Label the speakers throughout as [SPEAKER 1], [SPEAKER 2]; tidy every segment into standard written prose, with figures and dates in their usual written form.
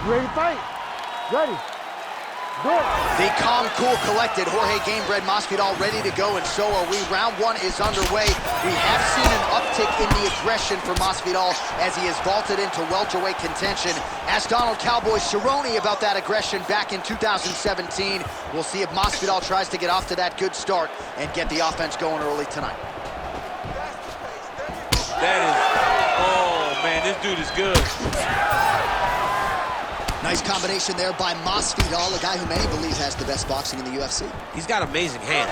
[SPEAKER 1] ready to fight? Ready. Do it.
[SPEAKER 2] The calm, cool, collected Jorge Gamebred Masvidal ready to go, and so are we. Round one is underway. We have seen an uptick in the aggression for Masvidal as he has vaulted into welterweight contention. Asked Donald Cowboy Cerrone about that aggression back in 2017. We'll see if Masvidal tries to get off to that good start and get the offense going early tonight.
[SPEAKER 3] That is, oh man, this dude is good.
[SPEAKER 2] Nice combination there by Masvidal, a guy who many believe has the best boxing in the UFC.
[SPEAKER 3] He's got amazing hands.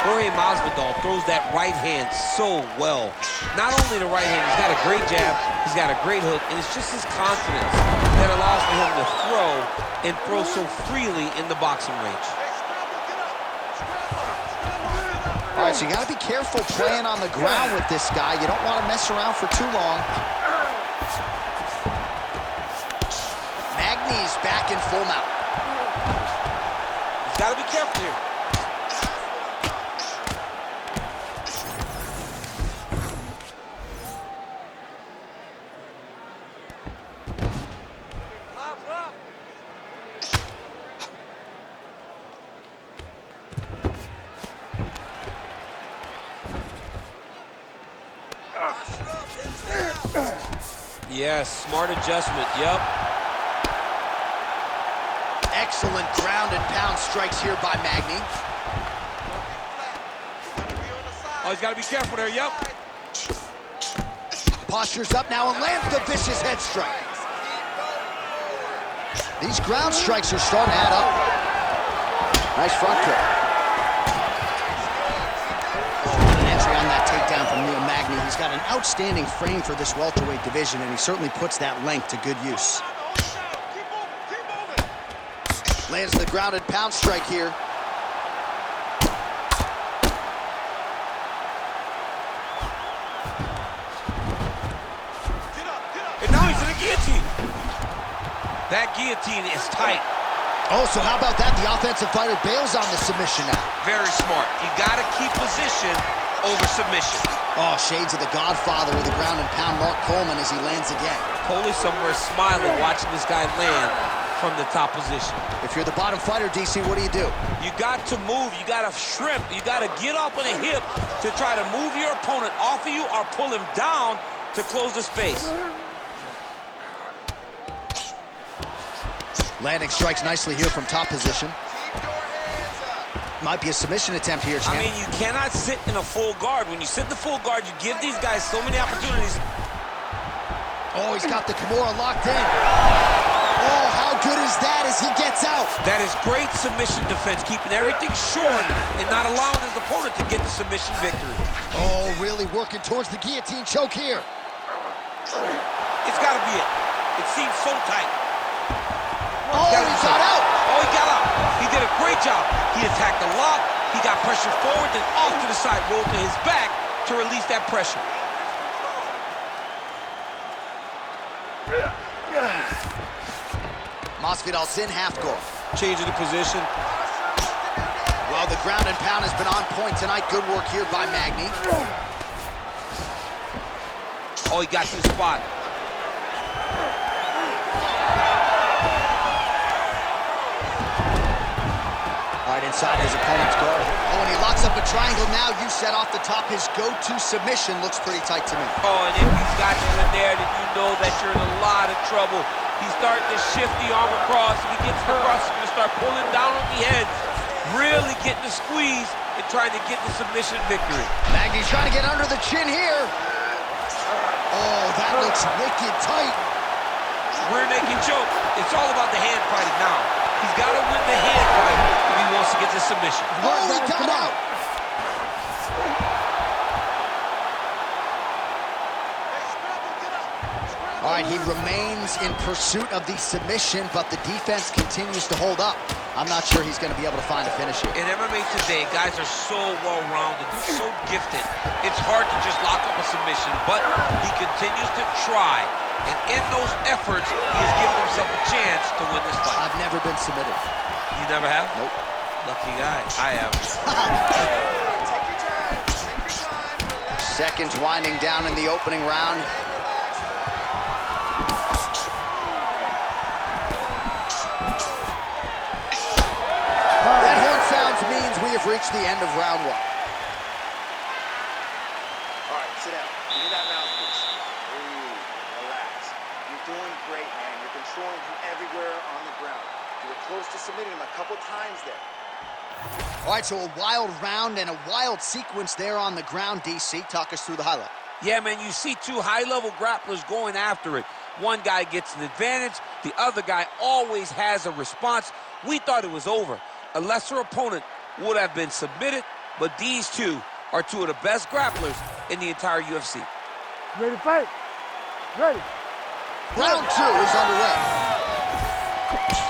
[SPEAKER 3] Jorge Masvidal throws that right hand so well. Not only the right hand, he's got a great jab, he's got a great hook, and it's just his confidence that allows for him to throw and throw so freely in the boxing range.
[SPEAKER 2] All right, so you got to be careful playing on the ground with this guy. You don't want to mess around for too long. Magny's back in full mount.
[SPEAKER 3] He's got to be careful here. Yes, smart adjustment, yep.
[SPEAKER 2] Excellent ground and pound strikes here by Magny.
[SPEAKER 3] Oh, he's got to be careful there, yep.
[SPEAKER 2] Postures up now and lands the vicious head strike. These ground strikes are starting to add up. Nice front kick. An entry on that takedown from Magny. He's got an outstanding frame for this welterweight division, and he certainly puts that length to good use. Lands the grounded pound strike here.
[SPEAKER 3] And now he's in a guillotine. That guillotine is tight.
[SPEAKER 2] Oh, so how about that? The offensive fighter bails on the submission now.
[SPEAKER 3] Very smart. You got to keep position over submission.
[SPEAKER 2] Oh, shades of the godfather of the ground and pound, Mark Coleman, as he lands again.
[SPEAKER 3] Coley somewhere smiling, watching this guy land from the top position.
[SPEAKER 2] If you're the bottom fighter, DC, what do?
[SPEAKER 3] You got to move, you got to shrimp, you got to get up on a hip to try to move your opponent off of you or pull him down to close the space.
[SPEAKER 2] Landing strikes nicely here from top position. Might be a submission attempt here, champ.
[SPEAKER 3] I mean, you cannot sit in a full guard. When you sit in the full guard, you give these guys so many opportunities.
[SPEAKER 2] Oh, he's got the Kimura locked in. Oh, how good is that as he gets out?
[SPEAKER 3] That is great submission defense, keeping everything short and not allowing his opponent to get the submission victory.
[SPEAKER 2] Oh, really working towards the guillotine choke here.
[SPEAKER 3] It's got to be it. It seems so tight.
[SPEAKER 2] Oh, he got out.
[SPEAKER 3] Oh, he got out. He did a great job. He attacked the lock. He got pressure forward, then off to the side, rolled to his back to release that pressure.
[SPEAKER 2] Masvidal's in half guard.
[SPEAKER 3] Changing the position.
[SPEAKER 2] Well, the ground and pound has been on point tonight. Good work here by Magny.
[SPEAKER 3] Oh, he got to the spot.
[SPEAKER 2] All right, inside his opponent's guard. Oh, and he locks up a triangle now. You set off the top. His go-to submission looks pretty tight to me.
[SPEAKER 3] Oh, and if he's got you in there, then you know that you're in a lot of trouble. He's starting to shift the arm across. If he gets across, he's going to start pulling down on the head, really getting the squeeze and trying to get the submission victory.
[SPEAKER 2] Magny's trying to get under the chin here. Oh, that looks wicked tight.
[SPEAKER 3] Rear naked choke. It's all about the hand fighting now. He's got to win the hand fight if he wants to get the submission.
[SPEAKER 2] Oh, he got out. All right, he remains in pursuit of the submission, but the defense continues to hold up. I'm not sure he's going to be able to find a finish here.
[SPEAKER 3] In MMA today, guys are so well-rounded, they're so gifted. It's hard to just lock up a submission, but he continues to try. And in those efforts, he has given himself a chance to win this fight.
[SPEAKER 2] I've never been submitted.
[SPEAKER 3] You never have?
[SPEAKER 2] Nope.
[SPEAKER 3] Lucky guy. I have.
[SPEAKER 2] Seconds winding down in the opening round. we've reached the end of round one.
[SPEAKER 4] All right, sit down. Give me that mouthpiece. Breathe. Relax. You're doing great, man. You're controlling him everywhere on the ground. You were close to submitting him a couple times there.
[SPEAKER 2] All right, so a wild round and a wild sequence there on the ground, DC. Talk us through the highlight.
[SPEAKER 3] Yeah, man, you see two high-level grapplers going after it. One guy gets an advantage. The other guy always has a response. We thought it was over. A lesser opponent would have been submitted, but these two are two of the best grapplers in the entire UFC.
[SPEAKER 1] Ready to fight? Ready.
[SPEAKER 2] Round two is underway.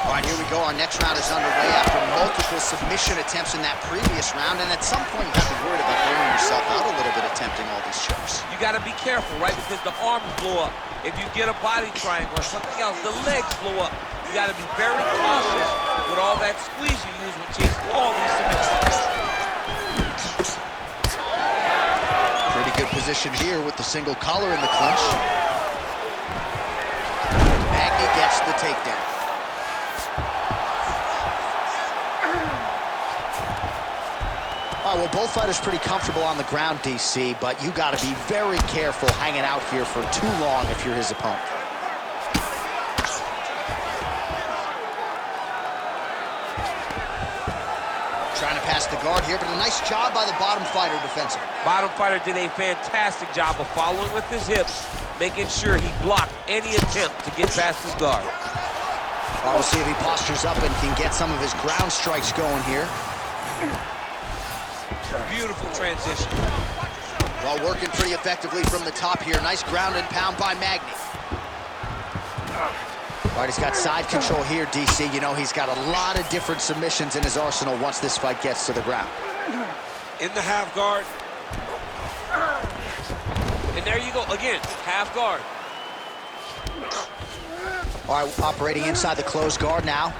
[SPEAKER 2] All right, here we go. Our next round is underway after multiple submission attempts in that previous round, and at some point you have to be worried about burning yourself out a little bit attempting all these chokes.
[SPEAKER 3] You got to be careful, right? Because the arms blow up. If you get a body triangle or something else, the legs blow up. You got to be very cautious with all that squeeze you use when chasing all these submissions.
[SPEAKER 2] Pretty good position here with the single collar in the clinch. Magny gets the takedown. Well, both fighters pretty comfortable on the ground, DC, but you got to be very careful hanging out here for too long if you're his opponent. Trying to pass the guard here, but a nice job by the bottom fighter defensively.
[SPEAKER 3] Bottom fighter did a fantastic job of following with his hips, making sure he blocked any attempt to get past his guard.
[SPEAKER 2] Well, we'll see if he postures up and can get some of his ground strikes going here.
[SPEAKER 3] Beautiful transition.
[SPEAKER 2] Well, working pretty effectively from the top here. Nice ground and pound by Magny. All right, he's got side control here, DC. You know, he's got a lot of different submissions in his arsenal once this fight gets to the ground.
[SPEAKER 3] In the half guard. And there you go, again, half guard.
[SPEAKER 2] All right, operating inside the closed guard now.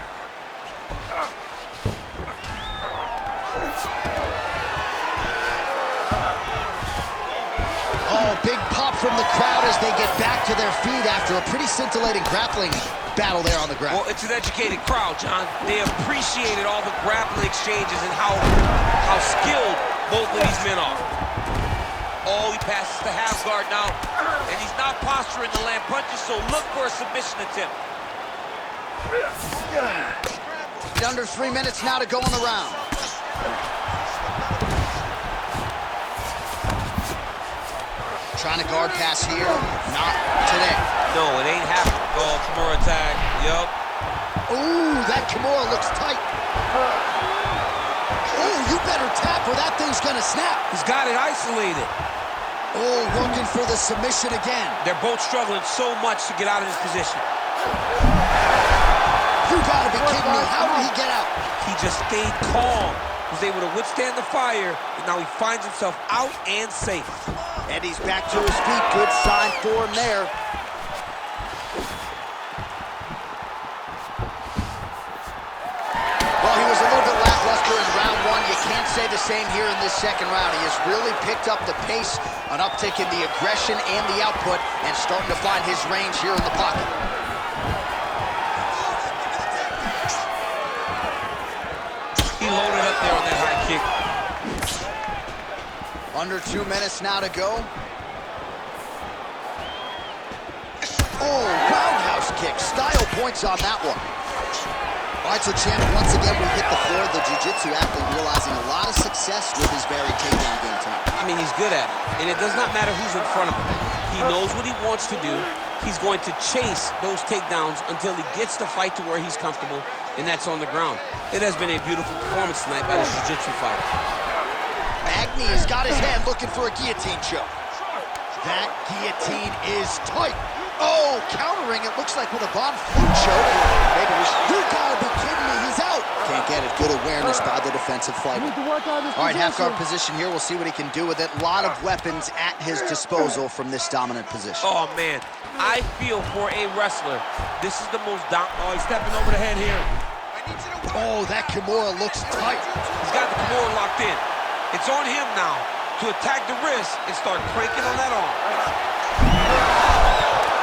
[SPEAKER 2] Oh, big pop from the crowd as they get back to their feet after a pretty scintillating grappling battle there on the ground.
[SPEAKER 3] Well, it's an educated crowd, John. They appreciated all the grappling exchanges and how skilled both of these men are. Oh, he passes the half guard now, and he's not posturing to land punches, so look for a submission attempt.
[SPEAKER 2] Under 3 minutes now to go in the round. Trying to guard pass here. Not today.
[SPEAKER 3] No, it ain't happening. Oh, Kimura tag. Yup.
[SPEAKER 2] Ooh, that Kimura looks tight. Ooh, you better tap or that thing's gonna snap.
[SPEAKER 3] He's got it isolated.
[SPEAKER 2] Oh, working for the submission again.
[SPEAKER 3] They're both struggling so much to get out of this position.
[SPEAKER 2] You gotta be kidding me. How did he get out?
[SPEAKER 3] He just stayed calm, was able to withstand the fire, and now he finds himself out and safe.
[SPEAKER 2] And he's back to his feet. Good sign for him there. Well, he was a little bit lackluster in round one. You can't say the same here in this second round. He has really picked up the pace, an uptick in the aggression and the output, and starting to find his range here in the pocket.
[SPEAKER 3] He loaded up there on that high kick.
[SPEAKER 2] Under 2 minutes now to go. Oh, roundhouse kick. Style points on that one. All right, so champ, once again, we hit the floor. The jiu-jitsu athlete realizing a lot of success with his varied takedown game tonight.
[SPEAKER 3] I mean, he's good at it, and it does not matter who's in front of him. He knows what he wants to do. He's going to chase those takedowns until he gets the fight to where he's comfortable, and that's on the ground. It has been a beautiful performance tonight by this jiu-jitsu fighter.
[SPEAKER 2] Magny has got his hand looking for a guillotine choke. That guillotine is tight. Oh, countering it looks like with a Von Flue choke. Maybe you gotta be kidding me, he's out. Can't get it. Good awareness by the defensive fighter. All right, half guard position here. We'll see what he can do with it. A lot of weapons at his disposal from this dominant position.
[SPEAKER 3] Oh, man. I feel for a wrestler. This is the most dominant. Oh, he's stepping over the head here.
[SPEAKER 2] Oh, that Kimura looks tight.
[SPEAKER 3] He's got the Kimura locked in. It's on him now to attack the wrist and start cranking on that arm.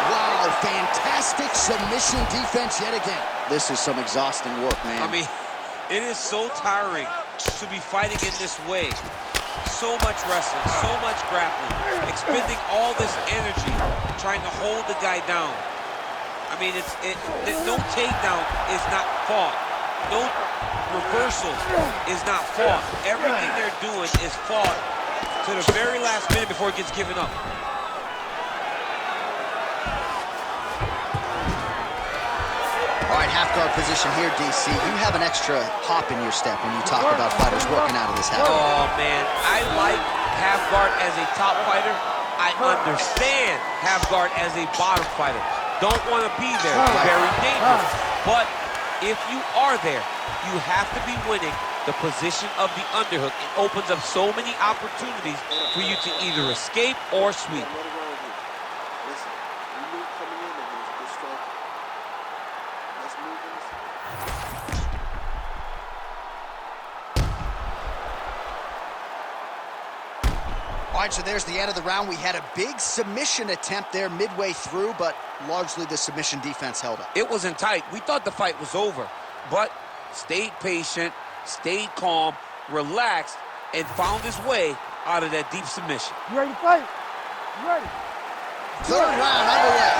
[SPEAKER 2] Wow, fantastic submission defense yet again. This is some exhausting work, man.
[SPEAKER 3] I mean, it is so tiring to be fighting in this way. So much wrestling, so much grappling, expending all this energy, trying to hold the guy down. I mean, no takedown is not fought. No reversal is not fought. Everything they're doing is fought to the very last minute before it gets given up.
[SPEAKER 2] All right, half guard position here, DC. You have an extra hop in your step when you talk about fighters working out of this half guard.
[SPEAKER 3] Oh, man, I like half guard as a top fighter. I understand half guard as a bottom fighter. Don't want to be there, very dangerous. But if you are there, you have to be winning the position of the underhook. It opens up so many opportunities for you to either escape or sweep.
[SPEAKER 2] All right, so there's the end of the round. We had a big submission attempt there midway through, but largely the submission defense held up.
[SPEAKER 3] It wasn't tight. We thought the fight was over, but stayed patient, stayed calm, relaxed, and found his way out of that deep submission.
[SPEAKER 1] You ready to fight? You ready?
[SPEAKER 2] Third round underway.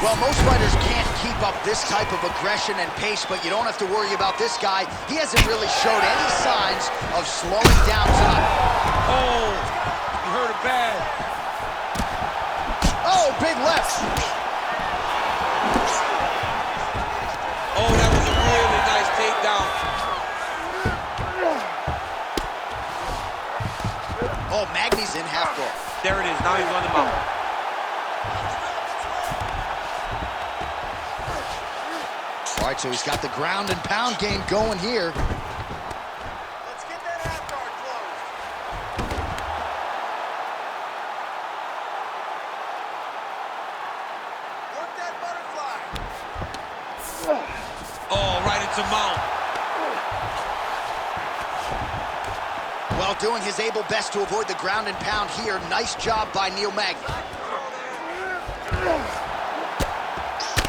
[SPEAKER 2] Well, most fighters can't keep up this type of aggression and pace, but you don't have to worry about this guy. He hasn't really showed any signs of slowing down tonight.
[SPEAKER 3] Oh, you heard it bad.
[SPEAKER 2] Oh, big left.
[SPEAKER 3] Oh, that was a really nice takedown.
[SPEAKER 2] Oh, Magny's in half guard.
[SPEAKER 3] There it is. Now he's on the mount.
[SPEAKER 2] All right, so he's got the ground and pound game going here.
[SPEAKER 4] Let's get that half guard closed. Work that butterfly.
[SPEAKER 3] Oh, right into mount.
[SPEAKER 2] Well, doing his able best to avoid the ground and pound here. Nice job by Magny.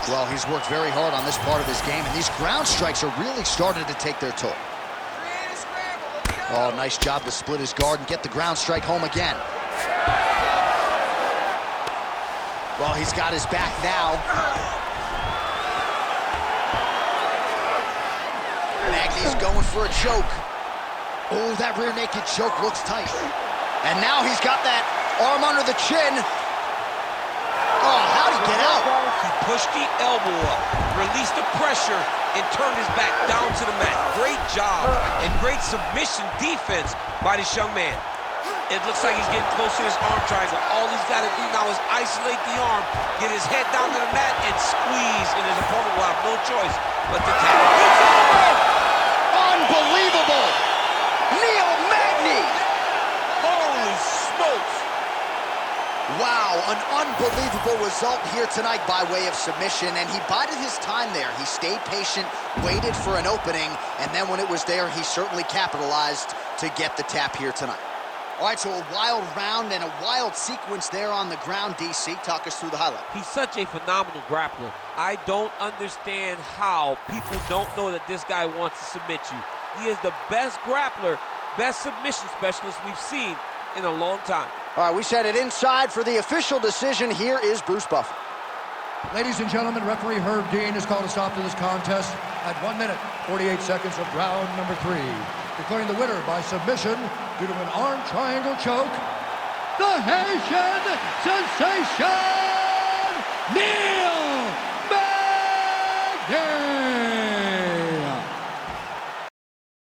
[SPEAKER 2] Well, he's worked very hard on this part of his game, and these ground strikes are really starting to take their toll. Oh, nice job to split his guard and get the ground strike home again. Well, he's got his back now. Magny's going for a choke. Oh, that rear naked choke looks tight. And now he's got that arm under the chin. Oh, how'd he get out?
[SPEAKER 3] He pushed the elbow up, released the pressure, and turned his back down to the mat. Great job and great submission defense by this young man. It looks like he's getting close to this arm triangle. All he's got to do now is isolate the arm, get his head down to the mat, and squeeze, and his opponent will have no choice but to tap.
[SPEAKER 2] Unbelievable! Magny!
[SPEAKER 3] Holy smokes!
[SPEAKER 2] Wow, an unbelievable result here tonight by way of submission, and he bided his time there. He stayed patient, waited for an opening, and then when it was there, he certainly capitalized to get the tap here tonight. All right, so a wild round and a wild sequence there on the ground, DC. Talk us through the highlight.
[SPEAKER 3] He's such a phenomenal grappler. I don't understand how people don't know that this guy wants to submit you. He is the best grappler, best submission specialist we've seen in a long time.
[SPEAKER 2] All right, we set it inside for the official decision. Here is Bruce Buffer.
[SPEAKER 5] Ladies and gentlemen, referee Herb Dean has called a stop to this contest at 1 minute, 48 seconds of round number 3. Declaring the winner by submission due to an arm triangle choke, the Haitian sensation,